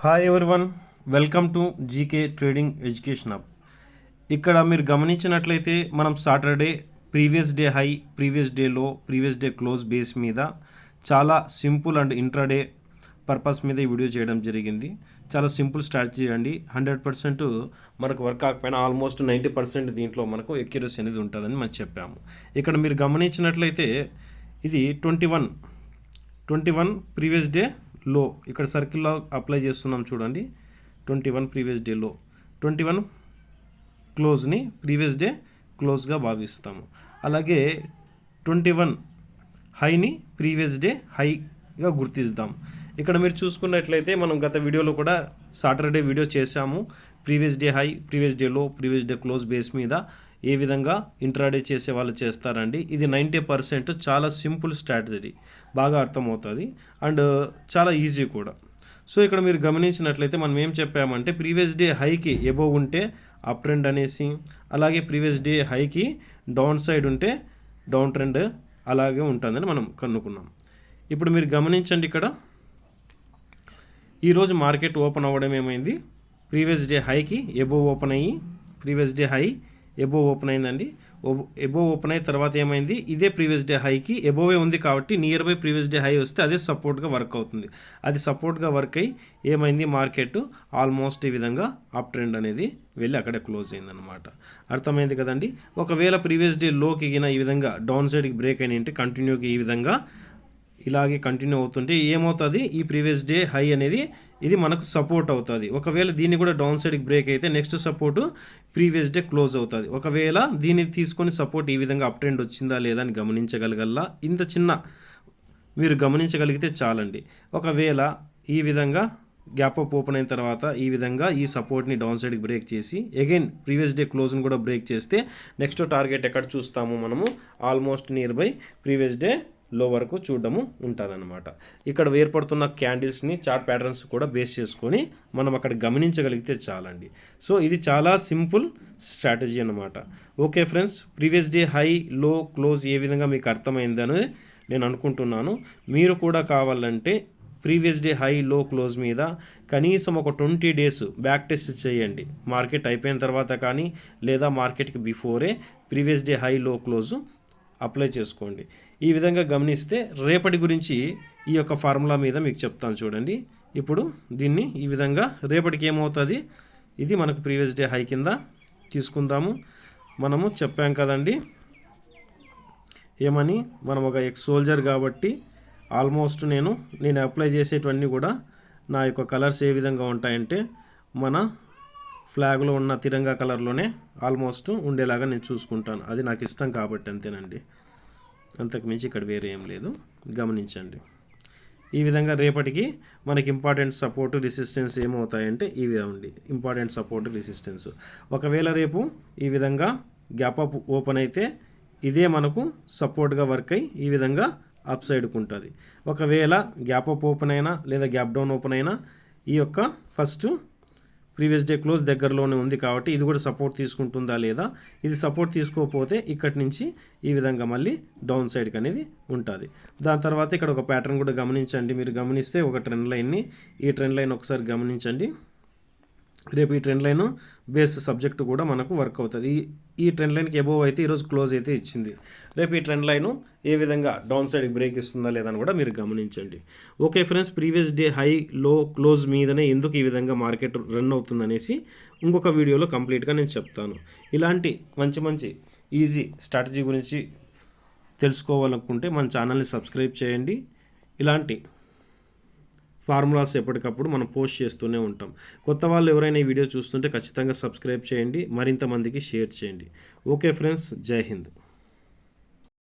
Hi everyone, welcome to GK trading education hub. ఇక్కడ మీరు గమనించినట్లయితే మనం Saturday previous day high, previous day లో, ప్రీవియస్ డే క్లోజ్ బేస్ మీద చాలా సింపుల్ అండ్ ఇంట్రాడే పర్పస్ మీద ఈ వీడియో చేయడం జరిగింది. చాలా సింపుల్ స్ట్రాటజీ అండి. 100% మనకు వర్క్ కాకపోయినా ఆల్మోస్ట్ 90% దీంట్లో మనకు ఎక్యురసీ అనేది ఉంటుందని మనం చెప్పాము. ఇక్కడ మీరు గమనించినట్లయితే ఇది 21 ప్రీవియస్ డే లో, ఇక్కడ సర్కిల్లో అప్లై చేస్తున్నాం చూడండి. 21 ప్రీవియస్ డే లో, 21 క్లోజ్ని ప్రీవియస్ డే క్లోజ్గా భావిస్తాము. అలాగే 21 హైని ప్రీవియస్ డే హైగా గుర్తిస్తాం. ఇక్కడ మీరు చూసుకున్నట్లయితే మనం గత వీడియోలో కూడా సాటర్డే వీడియో చేశాము. Previous day high, previous day లో, ప్రీవియస్ డే క్లోజ్ బేస్ మీద ఏ విధంగా ఇంట్రాడే చేసే వాళ్ళు చేస్తారండి. ఇది 90% చాలా సింపుల్ స్ట్రాటజీ, బాగా అర్థమవుతుంది అండ్ చాలా ఈజీ కూడా. సో ఇక్కడ మీరు గమనించినట్లయితే మనం ఏం చెప్పామంటే ప్రీవియస్ డే హైకి ఎబోవ్ ఉంటే అప్ ట్రెండ్ అనేసి, అలాగే ప్రీవియస్ డే హైకి డౌన్ సైడ్ ఉంటే డౌన్ ట్రెండ్ అలాగే ఉంటుందని మనం కనుక్కున్నాం. ఇప్పుడు మీరు గమనించండి, ఇక్కడ ఈరోజు మార్కెట్ ఓపెన్ అవ్వడం ఏమైంది, ప్రీవియస్ డే హైకి ఎబోవ్ ఓపెన్ అయ్యి, previous day high above open అయిందండి. ఎబోవ్ ఓపెన్ అయిన తర్వాత ఏమైంది, ఇదే ప్రీవియస్ డే హైకి ఎబోవే ఉంది కాబట్టి near by previous day high వస్తే అదే సపోర్ట్గా వర్క్ అవుతుంది. అది సపోర్ట్గా వర్క్ అయ్యి ఏమైంది, మార్కెట్ ఆల్మోస్ట్ ఈ విధంగా అప్ ట్రెండ్ అనేది వెళ్ళి అక్కడే క్లోజ్ అయిందనమాట. అర్థమైంది కదండి. ఒకవేళ ప్రీవియస్ డే లోకి గిన ఈ విధంగా డౌన్ సైడ్కి బ్రేక్ అయినంటే కంటిన్యూకి ఈ విధంగా ఇలాగే కంటిన్యూ అవుతుంటే ఏమవుతుంది, ఈ ప్రీవియస్ డే హై అనేది ఇది మనకు సపోర్ట్ అవుతుంది. ఒకవేళ దీన్ని కూడా డౌన్ సైడ్కి బ్రేక్ అయితే next support previous day close అవుతుంది. ఒకవేళ దీన్ని తీసుకొని సపోర్ట్ ఈ విధంగా అప్ ట్రెండ్ వచ్చిందా లేదా అని గమనించగలగల్లా. ఇంత చిన్న మీరు గమనించగలిగితే చాలండి. ఒకవేళ ఈ విధంగా గ్యాప్ అప్ ఓపెన్ అయిన తర్వాత ఈ విధంగా ఈ సపోర్ట్ని డౌన్ సైడ్కి బ్రేక్ చేసి అగైన్ ప్రీవియస్ డే క్లోజ్ని కూడా బ్రేక్ చేస్తే నెక్స్ట్ టార్గెట్ ఎక్కడ చూస్తాము మనము, almost near by previous day లో వరకు చూడడము ఉంటుందన్నమాట. ఇక్కడ ఏర్పడుతున్న క్యాండిల్స్ని చార్ట్ ప్యాటర్న్స్ కూడా బేస్ చేసుకొని మనం అక్కడ గమనించగలిగితే చాలండి. సో ఇది చాలా సింపుల్ స్ట్రాటజీ అన్నమాట. Okay friends, previous day high, లో, క్లోజ్ ఏ విధంగా మీకు అర్థమైందని నేను అనుకుంటున్నాను. మీరు కూడా కావాలంటే ప్రీవియస్ డే హై, లో, క్లోజ్ మీద కనీసం ఒక 20 days బ్యాక్ టెస్ట్ చేయండి. మార్కెట్ అయిపోయిన తర్వాత కానీ లేదా మార్కెట్కి బిఫోరే ప్రీవియస్ డే హై, లో, క్లోజ్ అప్లై చేసుకోండి. ఈ విధంగా గమనిస్తే రేపటి గురించి ఈ యొక్క ఫార్ములా మీద మీకు చెప్తాను చూడండి. ఇప్పుడు దీన్ని ఈ విధంగా రేపటికి ఏమవుతుంది, ఇది మనకు ప్రీవియస్ డే హై కింద తీసుకుందాము. మనము చెప్పాం కదండి ఏమని, మనం ఒక ఎక్స్ సోల్జర్ కాబట్టి ఆల్మోస్ట్ నేను అప్లై చేసేటివన్నీ కూడా నా యొక్క కలర్స్ ఏ విధంగా ఉంటాయంటే మన ఫ్లాగ్లో ఉన్న తిరంగా కలర్లోనే ఆల్మోస్ట్ ఉండేలాగా నేను చూసుకుంటాను. అది నాకు ఇష్టం కాబట్టి అంతేనండి, అంతకుమించి ఇక్కడ వేరే ఏం లేదు. గమనించండి, ఈ విధంగా రేపటికి మనకి ఇంపార్టెంట్ సపోర్ట్, రెసిస్టెన్స్ ఏమవుతాయంటే ఇవి అండి, ఇంపార్టెంట్ సపోర్ట్, రెసిస్టెన్స్. ఒకవేళ రేపు ఈ విధంగా గ్యాప్ అప్ ఓపెన్ అయితే ఇదే మనకు సపోర్ట్గా వర్క్ అయ్యి ఈ విధంగా అప్ సైడ్కి ఉంటుంది. ఒకవేళ గ్యాప్ అప్ ఓపెన్ అయినా లేదా గ్యాప్ డౌన్ ఓపెన్ అయినా ఈ యొక్క ఫస్ట్ ప్రీవియస్ డే క్లోజ్ దగ్గరలోనే ఉంది కాబట్టి ఇది కూడా సపోర్ట్ తీసుకుంటుందా లేదా, ఇది సపోర్ట్ తీసుకోకపోతే ఇక్కడి నుంచి ఈ విధంగా మళ్ళీ డౌన్ సైడ్కి అనేది ఉంటుంది. దాని తర్వాత ఇక్కడ ఒక ప్యాటర్న్ కూడా గమనించండి. మీరు గమనిస్తే ఒక ట్రెండ్ లైన్ని, ఈ ట్రెండ్ లైన్ ఒకసారి గమనించండి. రేపు ఈ ట్రెండ్ లైన్ బేస్ సబ్జెక్ట్ కూడా మనకు వర్క్ అవుతుంది. ఈ ట్రెండ్ లైన్కి ఎబోవ్ అయితే ఈరోజు క్లోజ్ అయితే ఇచ్చింది. రేపు ఈ ట్రెండ్ లైన్ ఏ విధంగా డౌన్ సైడ్కి బ్రేక్ ఇస్తుందా లేదా అని కూడా మీరు గమనించండి. Okay friends, previous day high, లో, క్లోజ్ మీదనే ఎందుకు ఈ విధంగా మార్కెట్ రన్ అవుతుందనేసి ఇంకొక వీడియోలో కంప్లీట్గా నేను చెప్తాను. ఇలాంటి మంచి ఈజీ స్ట్రాటజీ గురించి తెలుసుకోవాలనుకుంటే మన ఛానల్ని సబ్స్క్రైబ్ చేయండి. ఇలాంటి ఫార్ములాస్ ఎప్పటికప్పుడు మనం పోస్ట్ చేస్తూనే ఉంటాం. కొత్త వాళ్ళు ఎవరైనా ఈ వీడియో చూస్తుంటే ఖచ్చితంగా సబ్స్క్రైబ్ చేయండి, మరింత మందికి షేర్ చేయండి. ఓకే ఫ్రెండ్స్, జై హింద్.